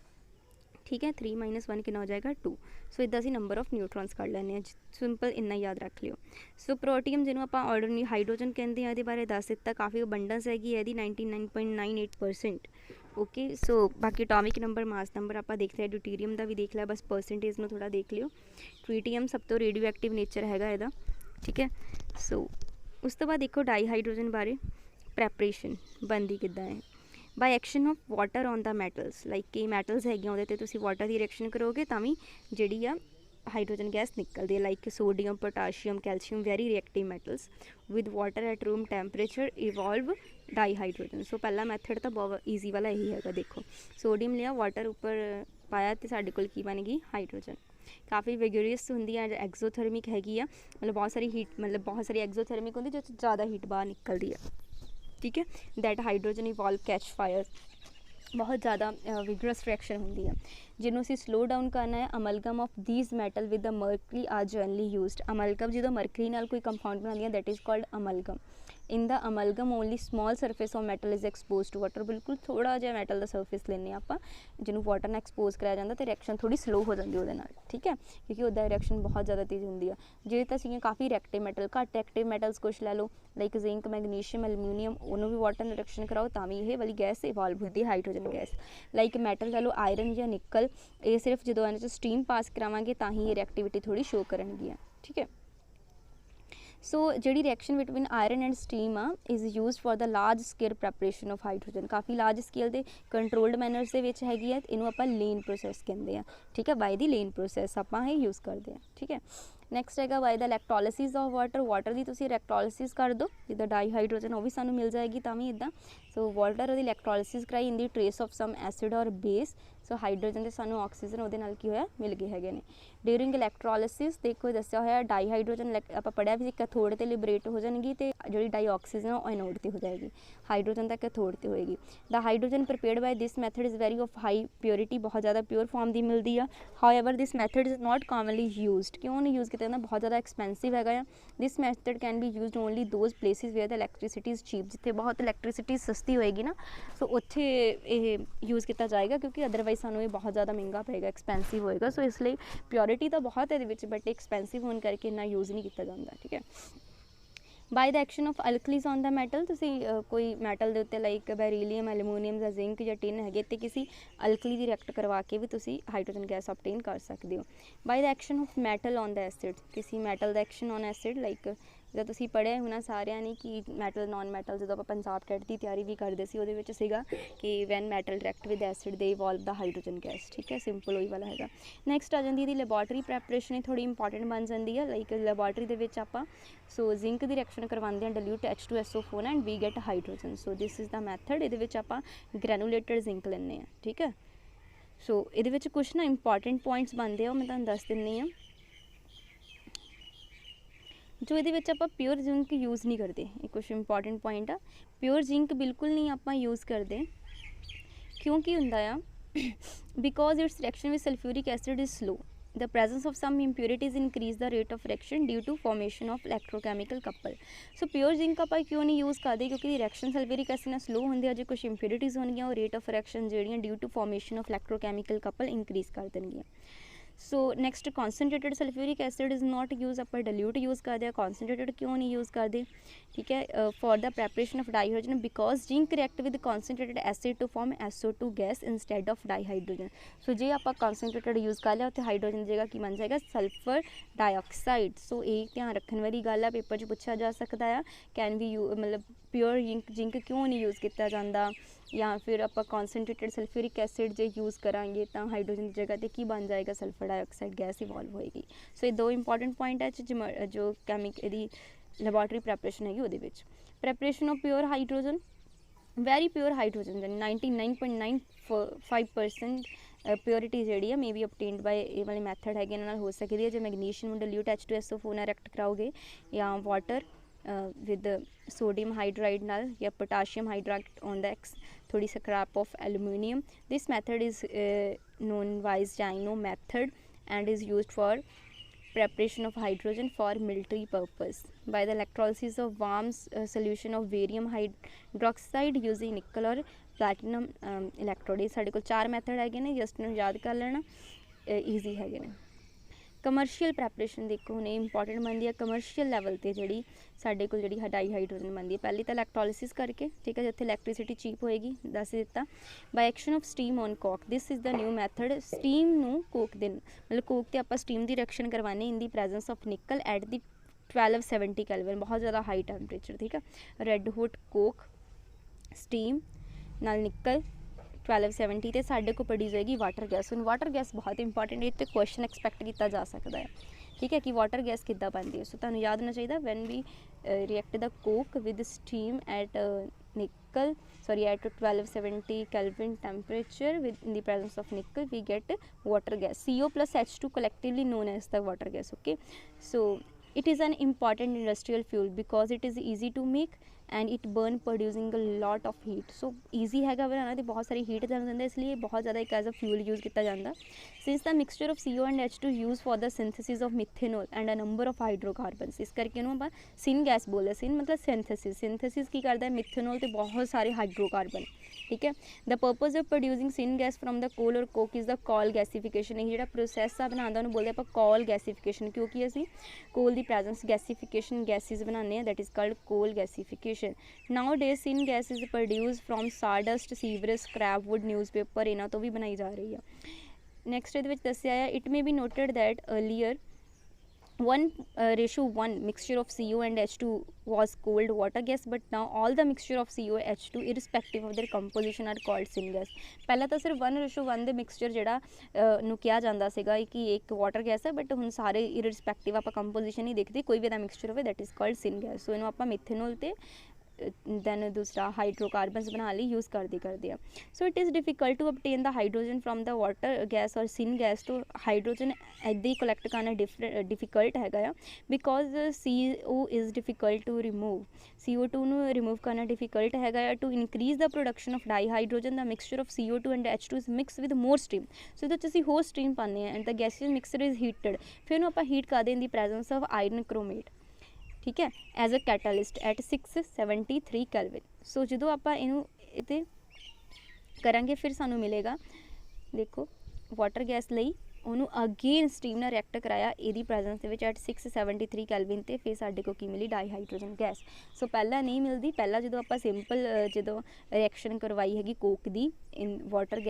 ਠੀਕ ਹੈ। 3 - 1 ਕਿੰਨਾ ਹੋ ਜਾਏਗਾ 2। ਸੋ ਇੱਦਾਂ ਅਸੀਂ ਨੰਬਰ ਆਫ ਨਿਊਟਰੋਨਸ ਕੱਢ ਲੈਂਦੇ ਹਾਂ, ਸਿੰਪਲ ਇੰਨਾ ਯਾਦ ਰੱਖ ਲਿਓ। ਸੋ ਪ੍ਰੋਟੀਅਮ ਜਿਹਨੂੰ ਆਪਾਂ ਆਰਡੀਨਰੀ ਹਾਈਡਰੋਜਨ ਕਹਿੰਦੇ ਹਾਂ, ਇਹਦੇ ਬਾਰੇ ਦੱਸ ਦਿੱਤਾ, ਕਾਫੀ ਅਬੰਡੈਂਸ ਹੈਗੀ ਹੈ ਇਹਦੀ 99.98%। ਓਕੇ ਸੋ ਬਾਕੀ ਅਟੋਮਿਕ ਨੰਬਰ, ਮਾਸ ਨੰਬਰ ਆਪਾਂ ਦੇਖ ਲਿਆ, ਡਿਊਟੀਰੀਅਮ ਦਾ ਵੀ ਦੇਖ ਲਿਆ, ਬਸ ਪਰਸੈਂਟੇਜ ਨੂੰ ਥੋੜ੍ਹਾ ਦੇਖ ਲਿਓ। ਟ੍ਰੀਟੀਅਮ ਸਭ ਤੋਂ ਰੇਡੀਓ ਐਕਟਿਵ ਨੇਚਰ ਹੈਗਾ ਇਹਦਾ ਠੀਕ ਹੈ। ਸੋ ਉਸ ਤੋਂ ਬਾਅਦ ਦੇਖੋ ਡਾਈ ਹਾਈਡਰੋਜਨ ਬਾਰੇ, ਪ੍ਰੈਪਰੇਸ਼ਨ ਬਣਦੀ ਕਿੱਦਾਂ ਹੈ। By action of water on the metals, like ਕਈ ਮੈਟਲਸ ਹੈਗੀਆਂ ਉਹਦੇ 'ਤੇ ਤੁਸੀਂ ਵਾਟਰ ਦੀ ਰਿਐਕਸ਼ਨ ਕਰੋਗੇ ਤਾਂ ਵੀ ਜਿਹੜੀ ਆ ਹਾਈਡਰੋਜਨ ਗੈਸ ਨਿਕਲਦੀ ਹੈ, like sodium, potassium, calcium, very reactive metals with water at room temperature evolve dihydrogen. So ਪਹਿਲਾ ਮੈਥਡ ਤਾਂ ਬਹੁਤ ਈਜ਼ੀ ਵਾਲਾ ਇਹੀ ਹੈਗਾ। ਦੇਖੋ ਸੋਡੀਅਮ ਲਿਆ, ਵਾਟਰ ਉੱਪਰ ਪਾਇਆ ਅਤੇ ਸਾਡੇ ਕੋਲ ਕੀ ਬਣ ਗਈ ਹਾਈਡਰੋਜਨ। ਕਾਫੀ ਵਿਗਰੀਅਸ ਹੁੰਦੀ ਹੈ, ਐਗਜ਼ੋਥਰਮਿਕ ਹੈਗੀ ਆ, ਮਤਲਬ ਬਹੁਤ ਸਾਰੀ ਹੀਟ, ਮਤਲਬ ਬਹੁਤ ਸਾਰੀ ਐਗਜ਼ੋਥਰਮਿਕ ਹੁੰਦੀ ਜਿਸ 'ਚ ਜ਼ਿਆਦਾ ਹੀਟ ਬਾਹਰ ਨਿਕਲਦੀ ਹੈ ਠੀਕ ਹੈ। That hydrogen evolve catch fire बहुत ज़्यादा विगरस रिएक्शन होंगी है जिन्हों असीं स्लो डाउन करना है। Amalgam of these metal with the mercury are generally used. Amalgam जो मरकरी नाल कोई कंपाउंड बनाती है that is called amalgam. In the amalgam only small surface of metal is expose to water. बिल्कुल थोड़ा जिहा मैटल का सरफेस लेने आप जिन्हों वाटर नाल एक्सपोज कराया जाता तो रिएक्शन थोड़ी स्लो हो जाती है नाल, ठीक है, क्योंकि उदा रिएक्शन बहुत ज़्यादा तेज़ होंगी है। जे तो असीं काफ़ी रिएक्टिव मैटल घट एक्टिव मैटल्स कुछ लै लो लाइक जिंक मैगनीशियम एलूमीनीयम उन्होंने भी वाटर नाल रिएक्शन कराओ तो भी ये वाली गैस इवॉल्व होती है हाइड्रोजन गैस। लाइक मैटल लै लो आयरन या निकल, ये सिर्फ जो इन्हें स्टीम पास करावांगे तो ही ये रिएक्टिविटी थोड़ी शो करनगियां, ठीक है। सो जी reaction between iron and steam is use for the large scale preparation of hydrogen. काफ़ी लार्ज स्केल के कंट्रोल्ड मैनर्स के हैगी है, इनू आप लीन प्रोसैस कहते हैं, ठीक है। बाय द लीन प्रोसैस आप यूज़ करते हैं, ठीक है। नैक्सट है by the electrolysis of water. Water की तुसीं इलैक्ट्रोलिसिस कर दो जिदा डाई हाइड्रोजन वो भी सानू मिल जाएगी तो भी इदा। सो वाटर की इलैक्ट्रोलिसिस कराई इन दी ट्रेस ऑफ सम एसिड और बेस। सो हाइड्रोजन तो सानू ऑक्सीजन वो की होया मिल गए है। ड्यूरिंग इलैक्ट्रोलिसिस देखो दस्या होया डाई हाइड्रोजन आप पढ़िया भी कैथोड ते लिबरेट हो जाएगी तो जी डाई ऑक्सीजन वो एनोड ते हो जाएगी, हाइड्रोजन तक कैथोड ते होएगी। The hydrogen prepared by this method is very of high purity, बहुत ज़्यादा प्योर फॉर्म की मिलती है। However this method is not commonly used. क्यों नहीं यूज़ किया, बहुत ज़्यादा एक्सपेंसिव है। This method can be used only those places where the electricity is cheap. जिथे बहुत इलैक्ट्रिसिटी सस्ती होएगी ना सो उत्थे ये यूज़ किया जाएगा, क्योंकि अदरवाइज सानू ये बहुत ज़्यादा महंगा पेगा, एक्सपेंसिव होएगा। सो इसलिए प्योरिटी तो बहुत है बट एक्सपेंसिव होने करके इन्ना यूज़ नहीं किया जाता, ठीक है। By the action of alkalis on the metal, कोई मैटल के उत्ते लाइक बैरीलीयम एलूमीनीयम या जिंक या टिन है तो किसी अल्कली की रिएक्ट करवा के भी तुसी हाइड्रोजन गैस ऑब्टेन कर सकते हो। By the action of metal on the acid, किसी मैटल का एक्शन ऑन एसिड लाइक जो तुसी पढ़िया होना सारिਆਂ ने कि मैटल नॉन मैटल जो आप पंजाब कैट की तैयारी भी करते सी ਉਹਦੇ ਵਿੱਚ ਸੀਗਾ कि when metal react with acid they evolve the hydrogen gas, ठीक है। सिंपल वही वाला है। नैक्सट आ जाती है लैबोरेटरी प्रैपरेशन थोड़ी इंपॉर्टेंट बन जाती है। लाइक लैबोरेटरी के आप सो जिंक की रिएक्शन करवाते हैं dilute H2SO4 and we get hydrogen. So this is the method. ये आप ग्रैनुलेटेड जिंक लेने, ठीक है। सो ये कुछ ना इंपॉर्टेंट पॉइंट्स बनते हैं मैं तुहानूं दस दिंदी हाँ। जो ये आप प्योर जिंक यूज़ नहीं करते, ये कुछ इंपॉर्टेंट पॉइंट आ। प्योर जिंक बिल्कुल नहीं आप यूज़ करते, क्योंकि होंदा because its reaction with sulphuric acid is slow. The presence of some impurities increase the rate of reaction due to formation of electrochemical couple. So pure zinc आप क्यों नहीं यूज़ करते, क्योंकि रिएक्शन सल्फ्यूरिक एसिड नाल slow होंगे, जो कुछ impurities होंगे रेट ऑफ रिएक्शन जी due to formation of electrochemical couple increase कर देंगे। So next concentrated sulphuric acid is not use, आप डिल्यूट यूज़ करते हैं। कॉन्सनट्रेटेड क्यों नहीं यूज़ करते, ठीक है। For the preparation of dihydrogen because zinc react with concentrated acid to form SO2 gas instead of dihydrogen. So जे आप कॉन्सनट्रेटेड यूज़ कर लिया तो हाइड्रोजन की जगह की बन जाएगा सल्फर डाइऑक्साइड। सो ये ध्यान रखने वाली गल है, पेपर च पूछा जा सकता है। कैन बी यू मतलब प्योर जिंक क्यों नहीं यूज़ किया जाता, या फिर आप कॉन्सनट्रेटेड सल्फ्यूरिक एसिड जो यूज़ करांगे तो हाइड्रोजन की जगह पर की बन जाएगा सल्फर डाइऑक्साइड गैस इवॉल्व होएगी। सो ये दो इंपॉर्टेंट पॉइंट है जो कैमिक लैबोरेटरी प्रैपरेशन है वो। Preparation of pure hydrogen, very pure hydrogen 99.95% purity जी है मे बी ऑब्टेन्ड बाय ये वाले मैथड है इन्होंने हो सकती है। जो मैगनीशियम डिल्यूट H2SO4 रिएक्ट कराओगे या वाटर विद सोडियम हाइड्राइड नाल या पोटाशियम हाइड्राइड ऑन द एक्स थोड़ी scrap of aluminium. This method is known वाइज जाइनो method and is used for preparation of hydrogen for military purpose by the electrolysis of warm solution of barium hydroxide using nickel or platinum electrode। साढ़े को 4 method है, just इन्होंने याद कर लेना, easy है। कमर्शियल प्रैपरेशन देखो हुणे इंपॉर्टेंट बनती है कमर्शियल लैवल पर जी साढ़े को जी डाईहाइड्रोजन बनती है। पहले तो इलैक्ट्रोलिसिस करके, ठीक है, जिथे इलैक्ट्रिसिटी चीप होएगी दस दिता। By action of steam on coke, this is the new method. Steam नू कोक दे मतलब कोक ते आप स्टीम की रिएक्शन करवाने in the presence of nickel at the 1270 kelvin, बहुत ज़्यादा हाई टैंपरेचर, ठीक है। रेड हुड कोक स्टीम नाल निकल 1270 तो साढ़े को प्रोड्यूस होएगी वाटर गैस। हुण वाटर गैस बहुत इंपॉर्टेंट है, तो क्वेश्चन एक्सपैक्ट किया जा सकता है, ठीक है, कि वाटर गैस किद्दां बनती है। सो तुहानूं याद होना चाहिए when we react the coke with steam at nickel at 1270 Kelvin temperature with in the presence of nickel we get water gas, CO plus H2 collectively known as the water gas, okay। So it is an important industrial fuel because it is easy to make, and it burn producing a lot of heat. So easy हैगा बनाना, तो बहुत सारी heat जान दिंदा, इसलिए बहुत ज़्यादा एक एज अ फ्यूल यूज़ किया जाता। Since the mixture of CO and H2 use for the synthesis of methanol and a number of hydrocarbons, इस करके आप सिन गैस बोलते। सिन मतलब सिंथेसिस की करता है मिथेनॉल तो बहुत सारे हाइड्रोकार्बन, ठीक है। The purpose of producing syn gas from the coal और coke is the call gasification. ये जो प्रोसैस आ बनाने उन्होंने बोलते हैं कॉल गैसीफिकेशन, क्योंकि असी कोल की प्रैजेंस गैसीफिकेशन गैसिज बनाने, that is called coal gasification. Nowadays syn gas is produce from sawdust, sewerage, scrap wood, newspaper, इन्हों तो भी बनाई जा रही है। नैक्सट ये दसिया है, it may be noted that earlier 1:1 mixture of CO and H2 was called water gas, but now all the mixture of CO H2 irrespective of their composition are called syngas। पहला तो सिर्फ 1:1 ਦੇ mixture ਜਿਹੜਾ ਨੂੰ ਕਿਹਾ ਜਾਂਦਾ ਸੀਗਾ ਕਿ ਇੱਕ ਵਾਟਰ ਗੈਸ ਹੈ, ਬਟ ਹੁਣ ਸਾਰੇ ਇਰਰਿਸਪੈਕਟਿਵ ਆਪਾਂ ਕੰਪੋਜੀਸ਼ਨ ਹੀ ਦੇਖਦੇ, ਕੋਈ ਵੀ ਇਹਦਾ ਮਿਕਸਚਰ ਹੋਵੇ दैट इज़ कॉल्ड syngas। सो ਇਹਨੂੰ ਆਪਾਂ ਮਿਥੇਨੋਲ ਤੇ दैन दूसरा हाइड्रोकार्बनस बनाने लिए यूज़ करते हैं। So it is difficult to obtain the hydrogen from the water gas और सिन गैस। तो हाइड्रोजन इदा ही कलैक्ट करना डिफिकल्ट है, because CO is difficult to remove. CO2 ਨੂੰ रिमूव करना डिफिकल्ट है। To increase the production of dihydrogen the mixture of CO2 and H2 is mix with more stream. सो ये असं होर स्ट्रीम पाने हैं and the gaseous mixture is हीटड, फिर आप हीट करते in the presence of iron chromate, ठीक है, as a catalyst at 673 kelvin. So जो आप इते करांगे फिर सानू मिलेगा, देखो वाटर गैस लई उन्होंने अगेन स्टीम ने रिएक्ट कराया यदी प्रैजेंस के एट 673 कैलविन ते फिर साडे को की मिली डाईहाइड्रोजन गैस। सो पहला नहीं मिलती, पहला जो आप सिंपल जो रिएक्शन करवाई हैगी कोक दी इन वाटर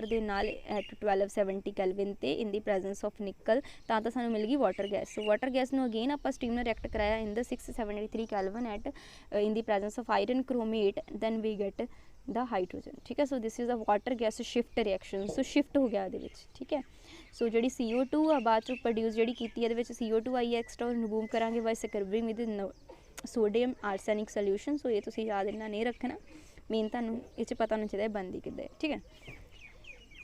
के नाल एट 1270 कैलविन ते इन दी प्रैजेंस ऑफ निकल तो सानू मिल गई water gas. So water gas नू अगेन आप स्टीम ने रिएक्ट कराया in the 673 kelvin at in the presence of iron chromate, then we get the hydrogen, ठीक है। So this is the water gas shift reaction. So shift हो गया ये, ठीक है। सो जी CO2 आ बाद चो प्रोड्यूस जी की CO2 आई है एक्सट्रा रिमूव करा by scrubbing with sodium arsenic solution. So ये तुम याद इन्ना नहीं रखना, मेन तुहानूं इस पता होना चाहिए बनती किद्दां है, ठीक है।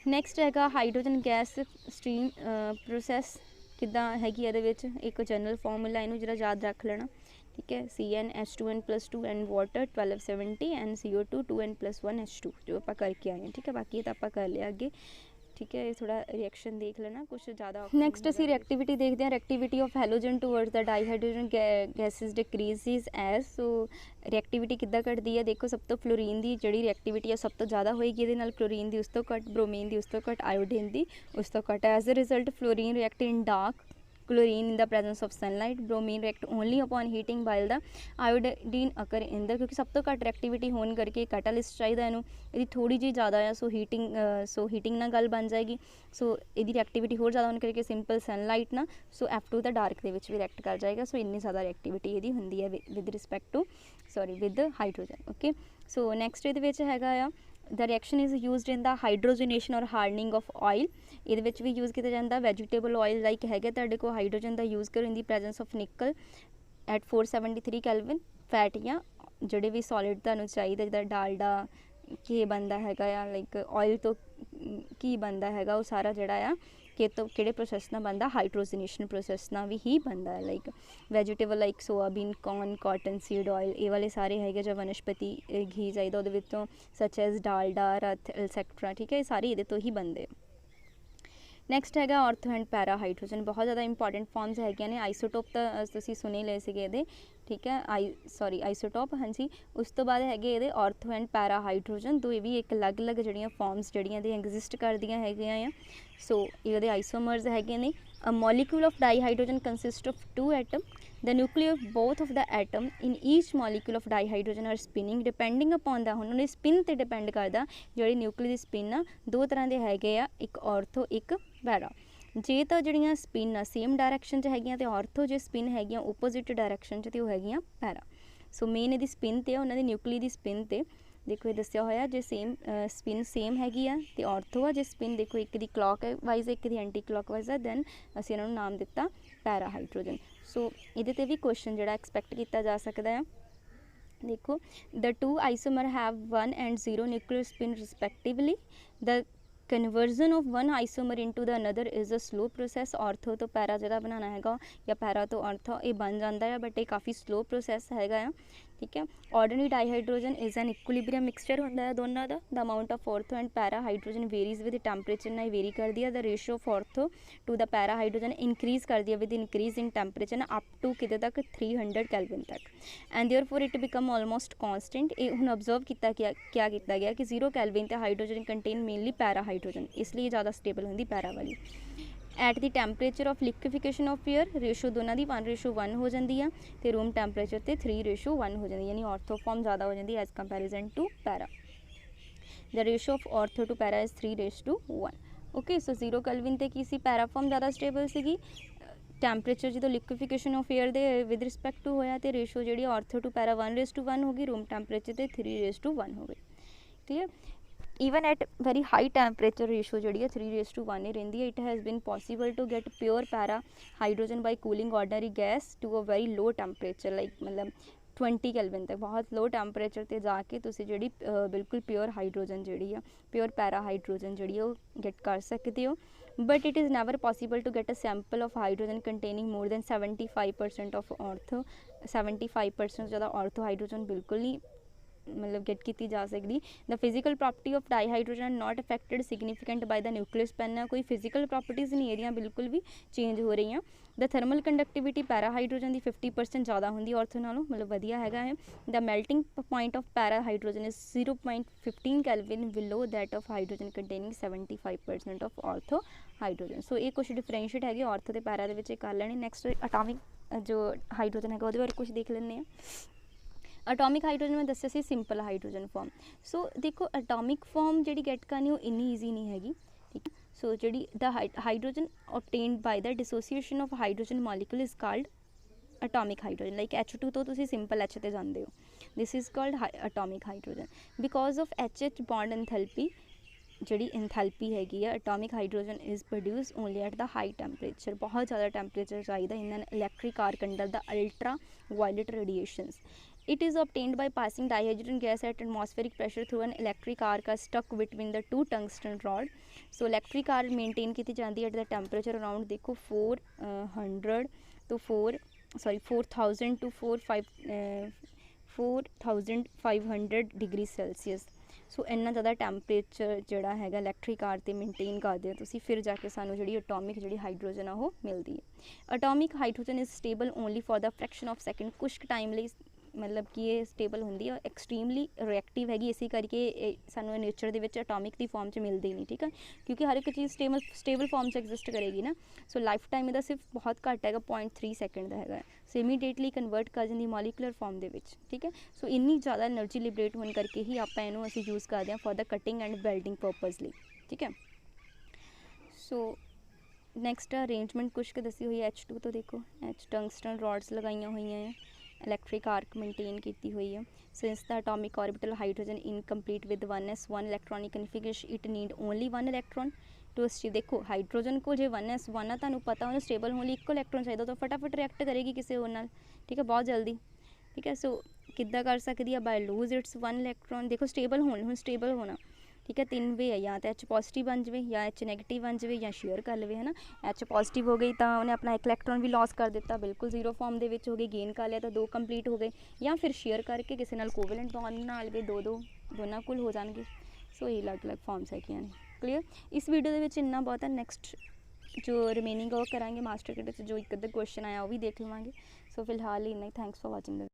नैक्सट है हाइड्रोजन गैस स्ट्रीम प्रोसैस किद्दां हैगी, एक जनरल फॉर्मूला इनू जरा याद रख लेना, ठीक है। CnH2n+2 and water 1270 and CO2 2n+1 H2 जो आप करके आए हैं, ठीक है। बाकी तो आप कर लिया अगे, ठीक है। थोड़ा रिएक्शन देख लेना कुछ ज़्यादा। नैक्सट असी रिएक्टिविटी देखते हैं, reactivity of halogen towards the dihydrogen gases decreases as. So reactivity किद्दां घटदी है, देखो सब तो फ्लोरीन की जी रिएक्टिविटी है सब तो ज़्यादा होएगी, ये क्लोरीन की उस तो घट, ब्रोमीन की उस तो घट, आयोडीन की उस तो घट। As a result fluorine react in dark chlorine in the presence of sunlight, bromine react only upon heating while the iodine occur in the, क्योंकि सब तो घट रिएक्टिविटी होने करके कैटालिस्ट चाहिए इनू, यदि थोड़ी जी ज़्यादा है सो हीटिंग ना गल बन जाएगी। सो यदि रिएक्टिविटी होर ज़्यादा होने करके सिंपल सनलाइट ना सो F2 द डार्क के भी रिएक्ट कर जाएगा। सो इन्नी ज़्यादा रिएक्टिविटी यदि होंगी है with respect to with hydrogen, okay. So next ये हैगा the reaction is used in the hydrogenation और हार्डनिंग ऑफ ऑयल, ये भी यूज़ किया जाता। वैजीटेबल ऑयल लाइक है तुहाडे को हाइड्रोजन का यूज़ करो in the presence of nickel at 473 kelvin. Fat या जोड़े भी सॉलिड तुहानूं चाहिए जिद्दां डालडा घी बनता है लाइक ऑयल तो घी बनता है वो सारा जोड़ा कि प्रोसैस ना बनता, हाइड्रोजनेशन प्रोसैस ना भी ही बनता है। Like vegetable like soybean, corn, cotton seed oil, ये वाले सारे है जो वनस्पति घी चाहिए वो सच एज डालडा, रथ एक्सैक्ट्रा, ठीक है, ये सारे ये तो ही बनते। नैक्सट है ऑर्थो एंड पैरा हाइड्रोजन, बहुत ज़्यादा इंपॉर्टेंट फॉर्म्स है। आइसोटोप तो तुसीं सुने ले सीगे, ठीक है, आइसोटोप, हाँ जी। उस तो बाद है ये ऑर्थो एंड पैरा हाइड्रोजन, तो ये भी एक अलग अलग जड़ियाँ फॉर्म्स जड़ियाँ एग्जिस्ट करदियाँ है। सो ये आइसोमर्स है ने। A molecule of dihydrogen consist of 2 atom, the nuclear of both of the atom in each molecule of dihydrogen are spinning depending upon the, उन्होंने स्पिन पर डिपेंड करता जी न्यूक्लियर की स्पिन आ दो तरह के है, एक ऑर्थो एक पैरा। जे तो जड़ियाँ स्पिन आ सेम डायरैक्शन है तो ऑर्थो, जो स्पिन है ओपोजिट डायरैक्शन तो है पैरा। सो मेन यदि स्पिन तो उन्होंने न्यूक्लियर की स्पिन तो देखो ये दसिया होया जो सेम स्पिन सेम हैगी आ तो ऑर्थो आ, जो स्पिन देखो एक दी क्लॉक वाइज एक दी एंटी क्लॉक वाइज है, दैन असीं इन्हां नूं नाम दिता पैरा हाइड्रोजन। सो ये भी क्वेश्चन जोड़ा एक्सपैक्ट किया जा सकता है। देखो the 2 isomer have 1 and 0 nuclear spin respectively, the conversion of one isomer into the another is a slow process. Ortho to para जिहड़ा बनाना हैगा या पैरा तो ऑर्थो ये बन जाता है, बट ये काफ़ी स्लो प्रोसैस हैगा आ, ठीक है। Ordinary dihydrogen is an equilibrium mixture होंदा है दोनों का। The amount of ortho and para hydrogen varies with temperature ना वेरी कर दिया। The ratio of ortho to the para hydrogen increase कर दिया विद इंक्रीज इन टैंपरेचर ना अप टू कितने तक 300 कैल्विन तक, and therefore it become almost constant. ये हुण ऑब्जर्व किया क्या किया गया कि 0 कैल्विन ते hydrogen contain mainly para hydrogen, इसलिए ज़्यादा स्टेबल होंगी पैरा वाली। At the temperature of liquefaction of air ratio दोनों की 1:1 हो जाती है, तो रूम टैंपरेचर ते 3:1 हो जाती है, यानी ऑर्थोफॉर्म ज़्यादा हो जाती है as comparison to para. The ratio of ortho to para is 3:1। Okay, so 0 kelvin ते की सी पैराफॉर्म ज़्यादा स्टेबल सी। टैंपरेचर जो लिक्विफिकेशन ऑफ एयर दे विद रिस्पैक्ट टू होया, तो रेशो जी ऑर्थो टू पैरा 1:1 होगी, रूम टैंपरेचर ते 3:1 हो गई। Clear. even at very high temperature ratio जी 3:1 ही रही है। it has been possible to get pure para hydrogen by cooling ordinary gas to a very low temperature like मतलब 20 kelvin तक बहुत लो टैंपरेचर ते जाके तुसी जी बिल्कुल प्योर हाइड्रोजन जी प्योर पैरा हाइड्रोजन जी गेट कर सकते हो। But it is never possible to get a sample of hydrogen containing more than 75% of ortho. 75% ज़्यादा ऑर्थो हाइड्रोजन बिल्कुल नहीं मतलब गेट की जा सकती। The physical property of dihydrogen are not affected significant by the nucleus spin, कोई physical properties नहीं एरिया बिल्कुल भी चेंज हो रही हैं। The thermal conductivity para hydrogen की 50% ज़्यादा होंगी ऑर्थो नालों, मतलब वधिया हैगा है। The melting point of para hydrogen is 0.15 kelvin below that of hydrogen containing 75% of ortho hydrogen. So ये कुछ डिफरेंशिएट है ऑर्थो के पैरा के कर लेने। नैक्सट अटामिक जो हाइड्रोजन है वो बारे कुछ देख लें। अटोमिक हाइड्रोजन में दस्या सी सिंपल हाइड्रोजन फॉर्म। सो देखो अटोमिक फॉर्म जी गेट करनी वो इन्नी ईजी नहीं हैगी, ठीक है। सो जी the hydrogen obtained by the dissociation of hydrogen molecule is called atomic hydrogen. Like H2 तो तुसी सिंपल H ते जाते हो, this is called atomic hydrogen. Because of HH bond enthalpy जी एंथैल्पी हैगी है atomic hydrogen is produce only at the high temperature. बहुत ज़्यादा टैंपरेचर चाहिए in electric arc under the ultraviolet radiations. It is obtained by passing dihydrogen gas at atmospheric pressure through an electric arc stuck between the two tungsten rod. So electric arc maintain की जाती है at the temperature around देखो 400 to 4000 to 4500 degree Celsius. So इन्ना ज़्यादा temperature जोड़ा है electric arc ते maintain करते हो तुसी, फिर जाके सानू जी अटोमिक जी हाइड्रोजन आ वो मिलती है। Atomic hydrogen is stable only for the fraction of second, कुछ टाइम लिए मतलब कि ये स्टेबल होंगी और एक्सट्रीमली रिएक्टिव हैगी, इसी करके सानू नेचर के अटोमिक की फॉर्म च मिलती नहीं, ठीक है, क्योंकि हर एक चीज़ स्टेबल फॉर्म च एग्जिस्ट करेगी ना। सो लाइफ टाइम इसका सिर्फ बहुत घट है 0.3 सैकेंड का है। सो इमीडिएटली कन्वर्ट कर जाती मॉलिकुलर फॉर्म के, ठीक है। सो इन्नी ज़्यादा एनर्जी लिबरेट होने करके ही आप इनू यूज़ करते हैं for the cutting and welding purpose लिए, ठीक है। सो नैक्सट अरेंजमेंट कुछ के दसी हुई है। H2 तो देखो H टंगस्टन रॉड्स लगाई हुई हैं, इलैक्ट्रिक आर्क मेनटेन की हुई है। Since the atomic orbital hydrogen incomplete with 1s1 electronic configuration it need only 1 electron to stable. देखो हाइड्रोजन को जो 1s1 है तुहानू पता उन्हें स्टेबल होने एक इलैक्ट्रॉन चाहिए तो फटाफट रिएक्ट करेगी किसी होर नाल, ठीक है, बहुत जल्दी, ठीक है। सो किद्दां कर सकती है बाय लूज इट्स 1 इलैक्ट्रॉन। देखो स्टेबल होना स्टेबल होना, ठीक है, 3 वे है, या तो H पॉजिटिव बन जाए या H नैगेटिव बन जाए या शेयर कर ले, है ना। H पॉजिटिव हो गई तो उन्हें अपना एक इलैक्ट्रॉन भी लॉस कर दिता, बिल्कुल जीरो फॉर्म के हो गई, गेन कर लिया तो 2 कंप्लीट हो गए, या फिर शेयर करके किसी नाल कोवेलेंट बॉन्ड नाल भी दोनों कोल हो जाएंगे। सो ये अलग अलग फॉर्म्स है। क्लीयर। इस वीडियो के इन्ना बहुत है। नैक्सट जो रिमेनिंग वो करांगे मास्टर किट जो एक अद्धा क्वेश्चन आया वो भी देख लवेंगे। सो फिलहाल इन्ना ही। Thanks for watching the